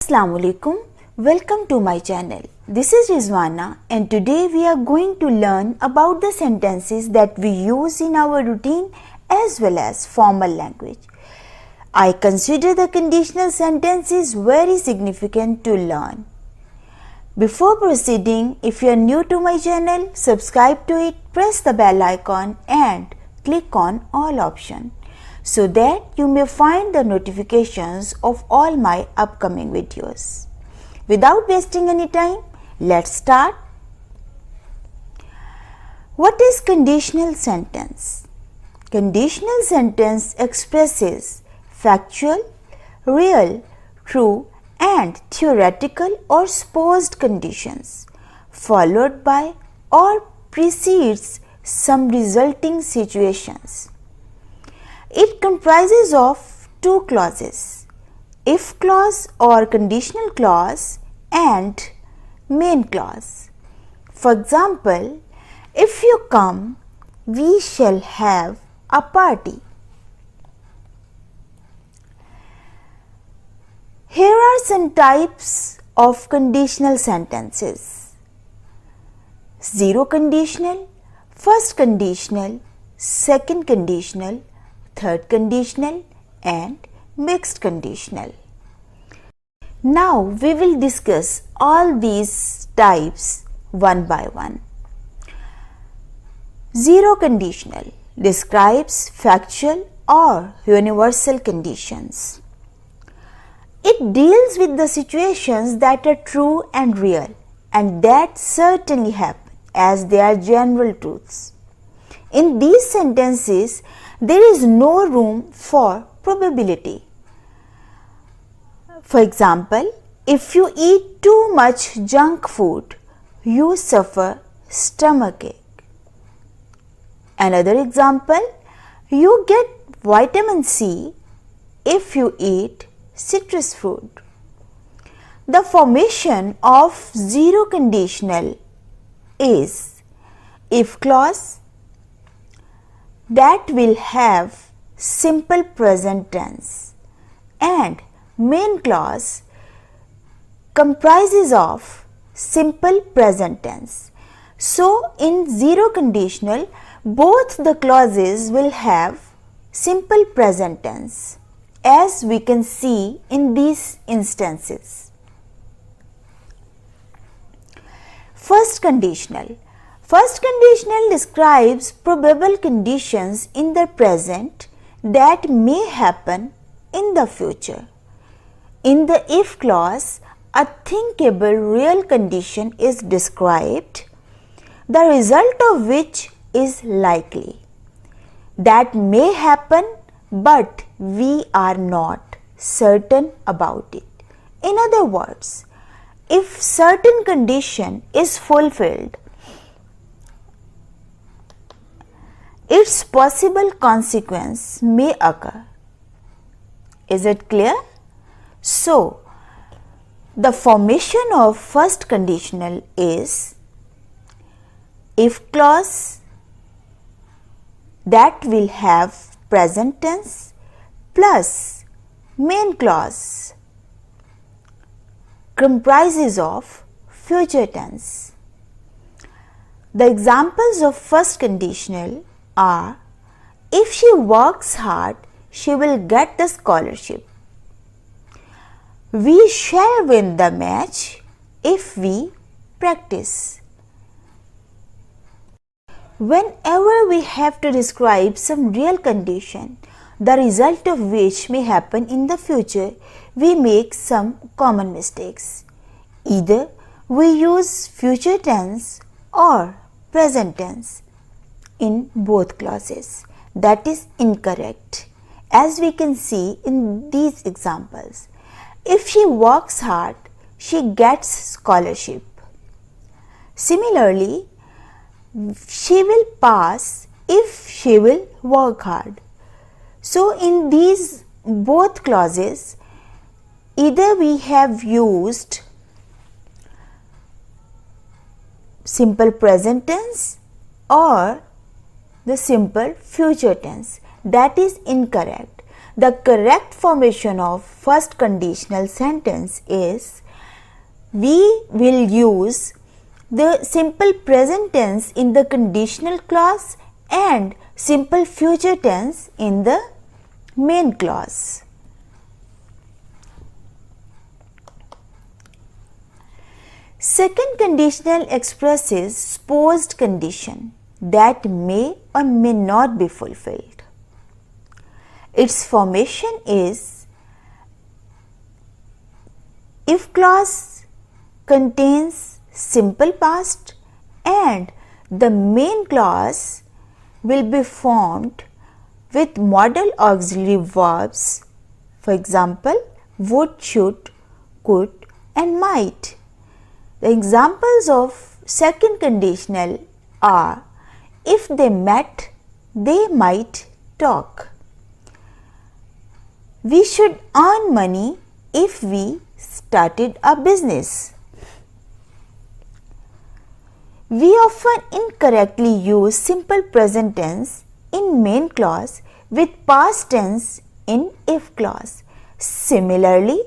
Assalamu alaikum. Welcome to my channel. This is Rizwana and today we are going to learn about the sentences that we use in our routine as well as formal language. I consider the conditional sentences very significant to learn. Before proceeding, if you are new to my channel, subscribe to it, press the bell icon and click on all option so that you may find the notifications of all my upcoming videos. Without wasting any time, let's start. What is conditional sentence? Conditional sentence expresses factual, real, true and theoretical or supposed conditions followed by or precedes some resulting situations. It comprises of two clauses, if clause or conditional clause and main clause. For example, if you come, we shall have a party. Here are some types of conditional sentences. Zero conditional, first conditional, second conditional, third conditional and mixed conditional. Now we will discuss all these types one by one. Zero conditional describes factual or universal conditions. It deals with the situations that are true and real and that certainly happen as they are general truths. In these sentences, there is no room for probability. For example, if you eat too much junk food, you suffer stomachache. Another example, you get vitamin C if you eat citrus fruit. The formation of zero conditional is if clause that will have simple present tense and main clause comprises of simple present tense. So in zero conditional, both the clauses will have simple present tense as we can see in these instances. First conditional. First conditional describes probable conditions in the present that may happen in the future. In the if clause, a thinkable real condition is described, the result of which is likely. That may happen, but we are not certain about it. In other words, if certain condition is fulfilled, its possible consequence may occur. Is it clear? So, the formation of first conditional is if clause that will have present tense plus main clause comprises of future tense. The examples of first conditional are if she works hard, she will get the scholarship. We shall win the match if we practice. Whenever we have to describe some real condition, the result of which may happen in the future, we make some common mistakes. Either we use future tense or present tense in both clauses. That is incorrect, as we can see in these examples. If she works hard, she gets scholarship. Similarly, she will pass if she will work hard. So in these both clauses, either we have used simple present tense or the simple future tense. That is incorrect. The correct formation of first conditional sentence is we will use the simple present tense in the conditional clause and simple future tense in the main clause. Second conditional expresses supposed condition that may or may not be fulfilled. Its formation is if clause contains simple past and the main clause will be formed with modal auxiliary verbs, for example, would, should, could and might. The examples of second conditional are if they met, they might talk. We should earn money if we started a business. We often incorrectly use simple present tense in main clause with past tense in if clause. Similarly,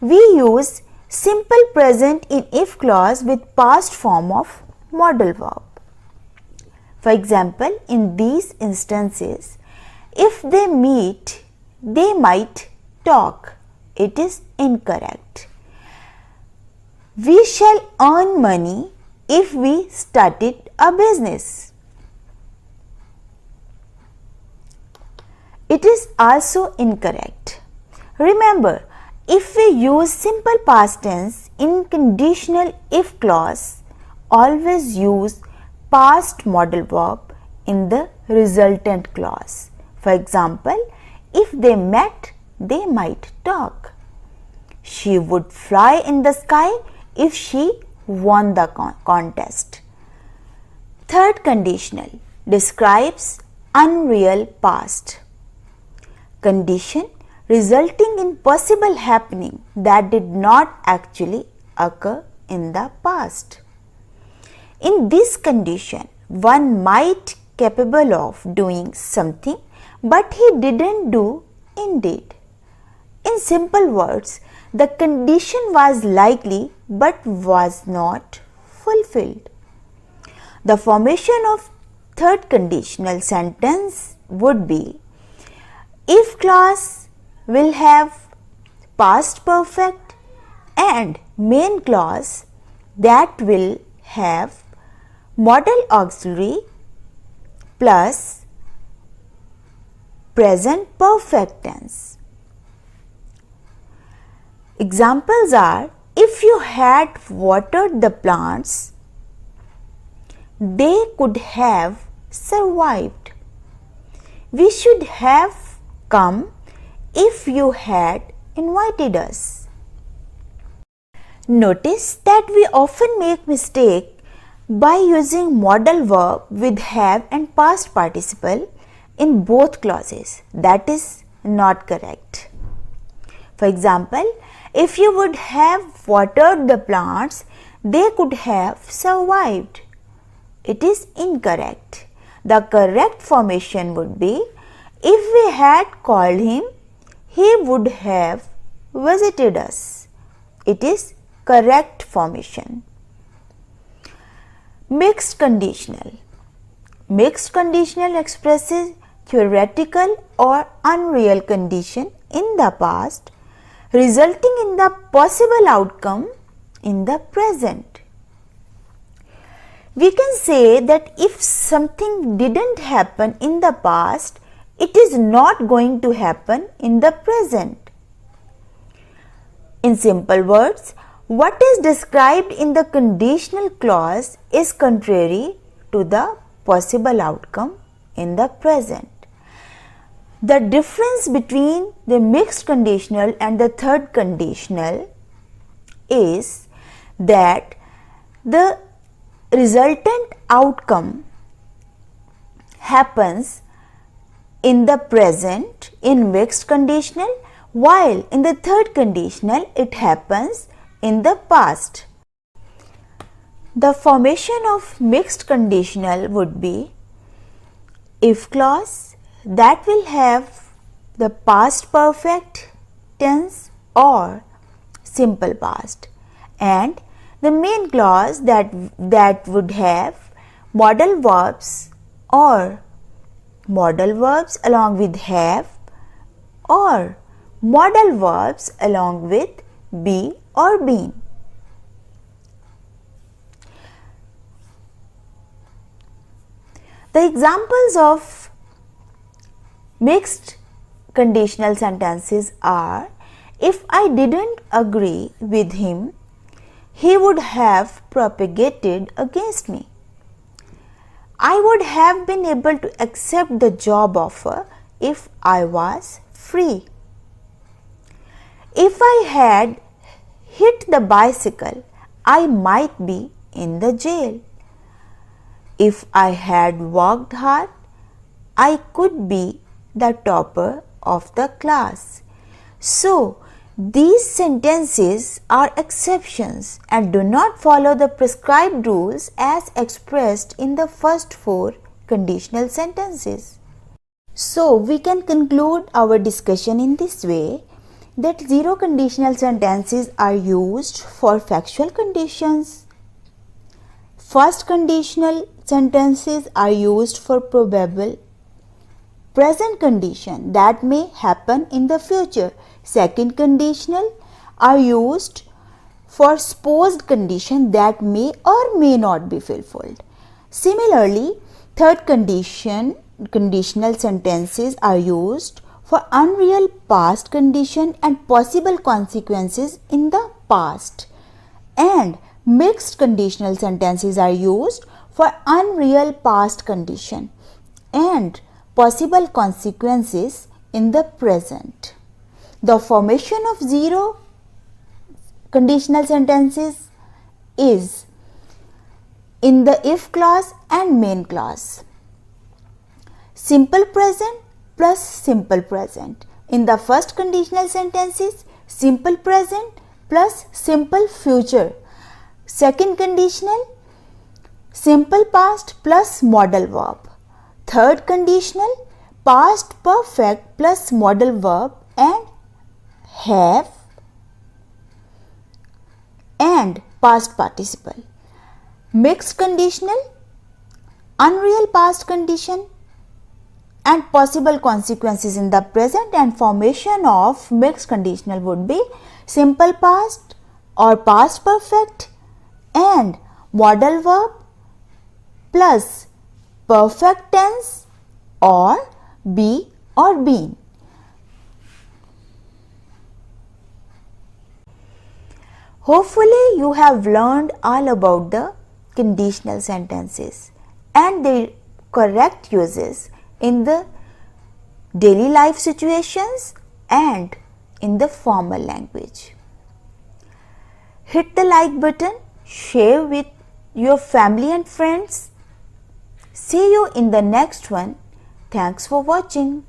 we use simple present in if clause with past form of modal verb. For example, in these instances, if they meet, they might talk. It is incorrect. We shall earn money if we started a business. It is also incorrect. Remember, if we use simple past tense in conditional if clause, always use past modal verb in the resultant clause. For example, if they met, they might talk. She would fly in the sky if she won the contest. Third conditional describes unreal past. Condition resulting in possible happening that did not actually occur in the past. In this condition, one might capable of doing something, but he didn't do indeed. In simple words, the condition was likely but was not fulfilled. The formation of third conditional sentence would be if clause will have past perfect and main clause that will have modal auxiliary plus present perfect tense. Examples are if you had watered the plants, they could have survived. We should have come if you had invited us. Notice that we often make mistake by using modal verb with have and past participle in both clauses. That is not correct. For example, if you would have watered the plants, they could have survived. It is incorrect. The correct formation would be if we had called him, he would have visited us. It is correct formation. Mixed conditional. Mixed conditional expresses theoretical or unreal condition in the past resulting in the possible outcome in the present. We can say that if something didn't happen in the past, it is not going to happen in the present. In simple words, what is described in the conditional clause is contrary to the possible outcome in the present. The difference between the mixed conditional and the third conditional is that the resultant outcome happens in the present in mixed conditional, while in the third conditional it happens in the past. The formation of mixed conditional would be if clause that will have the past perfect tense or simple past, and the main clause that would have modal verbs or modal verbs along with have or modal verbs along with be or been. The examples of mixed conditional sentences are: if I didn't agree with him, he would have propagated against me. I would have been able to accept the job offer if I was free. If I had hit the bicycle, I might be in the jail. If I had worked hard, I could be the topper of the class. So, these sentences are exceptions and do not follow the prescribed rules as expressed in the first 4 conditional sentences. So, we can conclude our discussion in this way, that 0 conditional sentences are used for factual conditions. First conditional sentences are used for probable present condition that may happen in the future. Second conditional are used for supposed condition that may or may not be fulfilled. Similarly, third conditional sentences are used for unreal past condition and possible consequences in the past. And mixed conditional sentences are used for unreal past condition and possible consequences in the present. The formation of 0 conditional sentences is in the if clause and main clause. Simple present plus simple present. In the first conditional sentences, simple present plus simple future. Second conditional, simple past plus modal verb. Third conditional, past perfect plus modal verb and have and past participle. Mixed conditional, unreal past condition and possible consequences in the present, and formation of mixed conditional would be simple past or past perfect and modal verb plus perfect tense or be or been. Hopefully you have learned all about the conditional sentences and their correct uses in the daily life situations and in the formal language. Hit the like button, share with your family and friends. See you in the next one. Thanks for watching.